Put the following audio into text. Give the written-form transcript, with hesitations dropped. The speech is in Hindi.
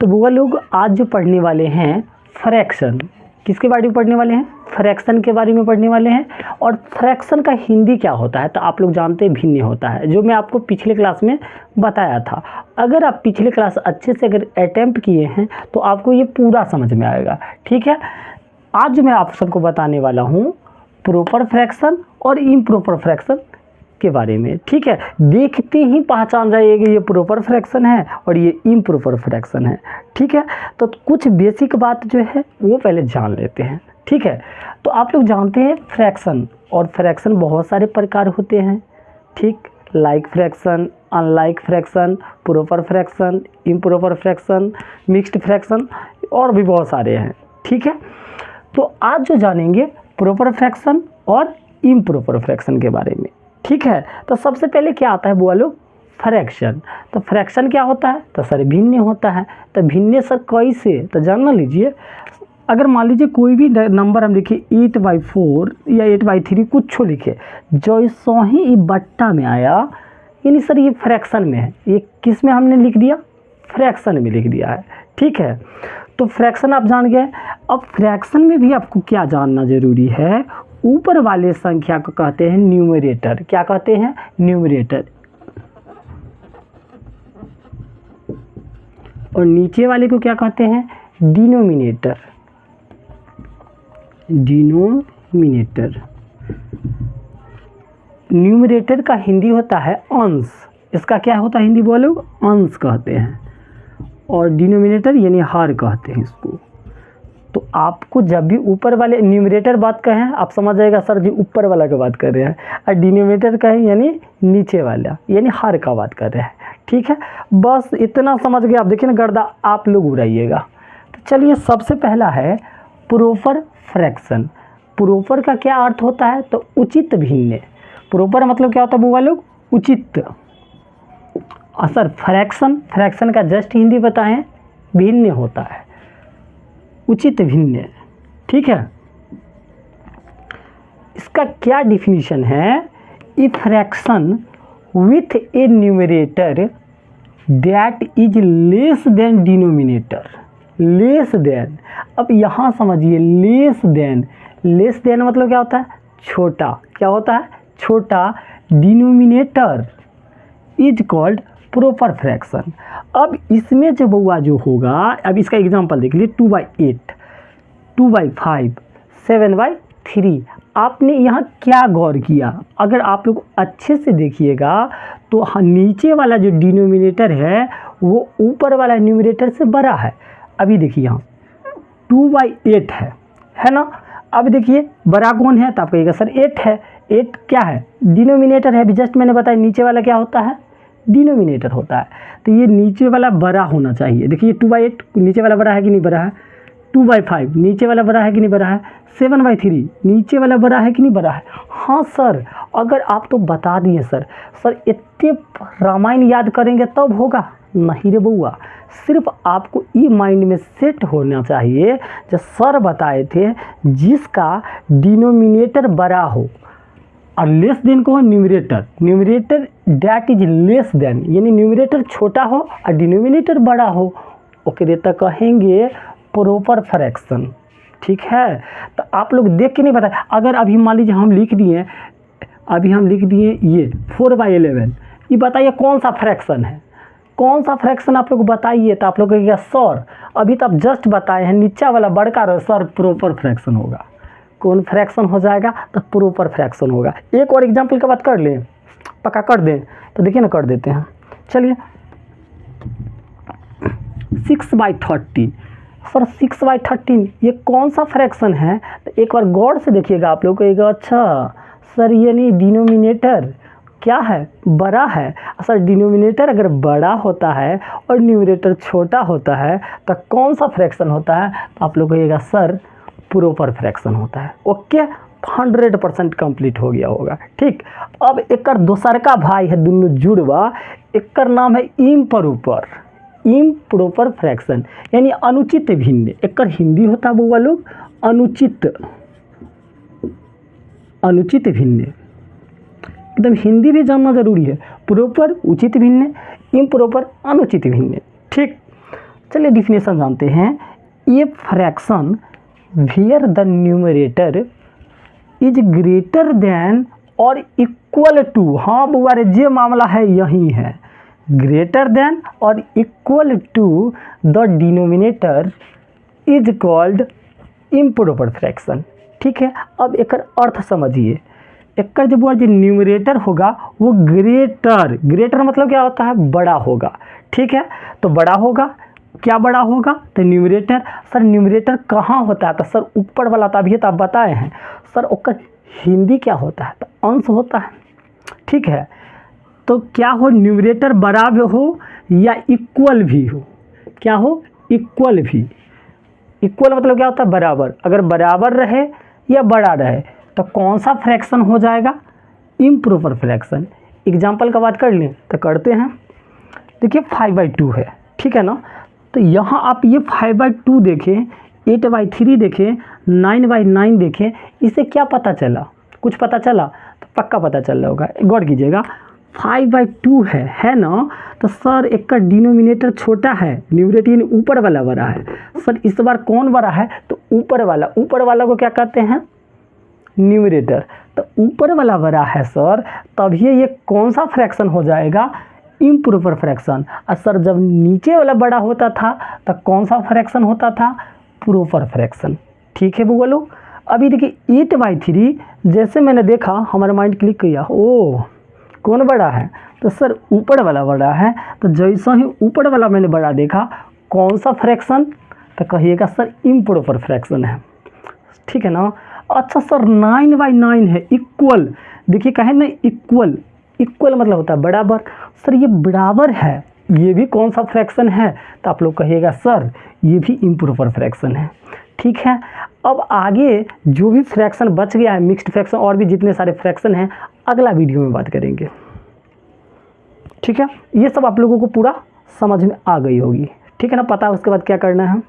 तो बुआ लोग आज जो पढ़ने वाले हैं फ्रैक्शन, किसके बारे में पढ़ने वाले हैं? फ्रैक्शन के बारे में पढ़ने वाले हैं। और फ्रैक्शन का हिंदी क्या होता है? तो आप लोग जानते हैं भिन्न होता है, जो मैं आपको पिछले क्लास में बताया था। अगर आप पिछले क्लास अच्छे से अगर अटेम्प्ट किए हैं तो आपको ये पूरा समझ में आएगा। ठीक है, आज जो मैं आप सबको बताने वाला हूँ प्रॉपर फ्रैक्शन और इम्प्रॉपर फ्रैक्शन के बारे में। ठीक है, देखते ही पहचान जाइएगा ये प्रॉपर फ्रैक्शन है और ये इम्प्रॉपर फ्रैक्शन है। ठीक है, तो कुछ बेसिक बात जो है वो पहले जान लेते हैं। ठीक है, तो आप लोग जानते हैं फ्रैक्शन, और फ्रैक्शन बहुत सारे प्रकार होते हैं। ठीक, like fraction, unlike fraction, proper fraction, improper fraction, mixed fraction और भी बहुत सारे हैं। ठीक है, तो आज जो जानेंगे प्रॉपर फ्रैक्शन और इम्प्रॉपर फ्रैक्शन के बारे में। ठीक है, तो सबसे पहले क्या आता है बुआ लोग? फ्रैक्शन। तो फ्रैक्शन क्या होता है? तो सर भिन्न होता है। तो भिन्न सर कैसे? तो जान लीजिए, अगर मान लीजिए कोई भी नंबर हम लिखे 8/4 या 8/3 कुछ लिखे, जैसा ही ये बट्टा में आया यानी सर ये फ्रैक्शन में है, ये किस में हमने लिख दिया? फ्रैक्शन में लिख दिया है। ठीक है, तो फ्रैक्शन आप जान गए। अब फ्रैक्शन में भी आपको क्या जानना जरूरी है? ऊपर वाले संख्या को कहते हैं न्यूमरेटर। क्या कहते हैं? न्यूमरेटर। और नीचे वाले को क्या कहते हैं? डिनोमिनेटर। डिनोमिनेटर। न्यूमरेटर का हिंदी होता है अंश। इसका क्या होता है हिंदी बोलो? अंश कहते हैं। और डिनोमिनेटर यानी हार कहते हैं इसको। तो आपको जब भी ऊपर वाले न्यूमरेटर बात कहें आप समझ जाएगा सर जी ऊपर वाला की बात कर रहे हैं, और डिनोमिनेटर कहें यानी नीचे वाला यानी हार का बात कर रहे हैं। ठीक है, बस इतना समझ गए आप। देखिए ना गर्दा आप लोग उड़ाइएगा। तो चलिए, सबसे पहला है प्रॉपर फ्रैक्शन। प्रॉपर का क्या अर्थ होता है? तो उचित भिन्न। प्रॉपर मतलब क्या होता है बुआ लोग? उचित। सर फ्रैक्शन का जस्ट हिंदी बताएं, भिन्न होता है, उचित भिन्न। ठीक है, इसका क्या डिफिनीशन है? A fraction with A numerator that is less than denominator. Less than, अब यहाँ समझिए, लेस देन मतलब क्या होता है? छोटा। क्या होता है? छोटा। Denominator is called proper fraction. अब इसमें जो बुआ जो होगा, अब इसका एग्जांपल देख लीजिए, 2/8, 2/5, 7/3। आपने यहाँ क्या गौर किया? अगर आप लोग अच्छे से देखिएगा तो नीचे वाला जो डिनोमिनेटर है वो ऊपर वाला न्यूमरेटर से बड़ा है। अभी देखिए यहाँ 2/8 है ना। अब देखिए बड़ा कौन है? तो आप कहिएगा सर 8 है। 8 क्या है? डिनोमिनेटर है। अभी जस्ट मैंने बताया नीचे वाला क्या होता है? डिनोमिनेटर होता है। तो ये नीचे वाला बड़ा होना चाहिए। देखिए 2/8 नीचे वाला बड़ा है कि नहीं बड़ा है? 2/5 नीचे वाला बड़ा है कि नहीं बड़ा है? 7/3 नीचे वाला बड़ा है कि नहीं बड़ा है? हाँ सर, अगर आप तो बता दिए सर इतने रामायण याद करेंगे तब होगा? नहीं रे बउआ, सिर्फ आपको ये माइंड में सेट होना चाहिए जो सर बताए थे, जिसका डिनोमिनेटर बड़ा हो और लेस देन को हो numerator that is less than, यानी न्यूमरेटर छोटा हो और डिनोमिनेटर बड़ा हो, ओके तो कहेंगे प्रॉपर फ्रैक्शन। ठीक है, तो आप लोग देख के नहीं बताए। अगर अभी मान लीजिए हम लिख दिए ये 4/11, ये बताइए कौन सा फ्रैक्शन है? कौन सा फ्रैक्शन आप लोग बताइए। तो आप लोग कहेंगे सर अभी तो आप जस्ट बताए हैं, नीचा वाला बड़का रहो सर, प्रॉपर फ्रैक्शन होगा। कौन फ्रैक्शन हो जाएगा? तो प्रॉपर फ्रैक्शन होगा। एक और एग्जांपल का बात कर लें, पक्का कर दें? तो देखिए ना, कर देते हैं। चलिए 6/13। सर 6/13 ये कौन सा फ्रैक्शन है? तो एक बार गौर से देखिएगा। आप लोग कहेगा अच्छा सर ये नहीं, डिनोमिनेटर क्या है? बड़ा है। सर डिनोमिनेटर अगर बड़ा होता है और न्यूमरेटर छोटा होता है तो कौन सा फ्रैक्शन होता है? तो आप लोग कहिएगा सर प्रॉपर फ्रैक्शन होता है। ओके, 100% कंप्लीट हो गया होगा। ठीक, अब एक दोसर का भाई है, दोनों जुड़वा, एक नाम है इम्प्रॉपर फ्रैक्शन यानी अनुचित भिन्न। एक हिंदी होता है बउआ लोग अनुचित भिन्न। एकदम हिंदी भी जानना जरूरी है। प्रॉपर उचित भिन्न, इम्प्रॉपर अनुचित भिन्न। ठीक, चलिए डिफिनेशन जानते हैं। A fraction where the numerator is greater than और इक्वल टू, हाँ बुआ रे जे मामला है यही है, ग्रेटर देन और equal to the denominator is called improper fraction. ठीक है, अब एक अर्थ समझिए। एक जो बुआ जो न्यूमरेटर होगा वो ग्रेटर मतलब क्या होता है, बड़ा होगा। ठीक है, तो बड़ा होगा, क्या बड़ा होगा, तो न्यूमरेटर। सर न्यूमरेटर कहाँ होता है, तो सर ऊपर वाला, तभी तो आप बताए हैं। सर उसका हिंदी क्या होता है, तो अंश होता है। ठीक है, तो क्या हो, न्यूमरेटर बड़ा भी हो या इक्वल भी हो, क्या हो, इक्वल भी। इक्वल मतलब क्या होता है, बराबर। अगर बराबर रहे या बड़ा रहे तो कौन सा फ्रैक्शन हो जाएगा, इम्प्रॉपर फ्रैक्शन। एग्जाम्पल का बात कर लें तो करते हैं। देखिए 5/2 है, ठीक है ना, तो यहाँ आप ये 5/2 देखें, 8/3 देखें, 9/9 देखें, इससे क्या पता चला, कुछ पता चला, तो पक्का पता चल रहा होगा, गौर कीजिएगा। 5/2 है ना, तो सर एक का डिनोमिनेटर छोटा है, न्यूमरेटर ऊपर वाला बड़ा है। सर इस बार कौन बड़ा है, तो ऊपर वाला को क्या कहते हैं, न्यूमरेटर। तो ऊपर वाला बड़ा है सर, तभी ये कौन सा फ्रैक्शन हो जाएगा, इम्प्रॉपर फ्रैक्शन। और सर जब नीचे वाला बड़ा होता था तो कौन सा फ्रैक्शन होता था, प्रॉपर फ्रैक्शन। ठीक है बुआ लोग। अभी देखिए 8/3, जैसे मैंने देखा हमारा माइंड क्लिक किया, ओ कौन बड़ा है, तो सर ऊपर वाला बड़ा है। तो जैसा ही ऊपर वाला मैंने बड़ा देखा, कौन सा फ्रैक्शन, तो कहिएगा सर इम्प्रॉपर फ्रैक्शन है। ठीक है ना। अच्छा सर 9/9 है, इक्वल, देखिए कहें ना इक्वल मतलब होता है बराबर। सर ये बराबर है, ये भी कौन सा फ्रैक्शन है, तो आप लोग कहिएगा सर ये भी इम्प्रॉपर फ्रैक्शन है। ठीक है, अब आगे जो भी फ्रैक्शन बच गया है, मिक्स्ड फ्रैक्शन और भी जितने सारे फ्रैक्शन हैं, अगला वीडियो में बात करेंगे। ठीक है, ये सब आप लोगों को पूरा समझ में आ गई होगी। ठीक है ना, पता है उसके बाद क्या करना है।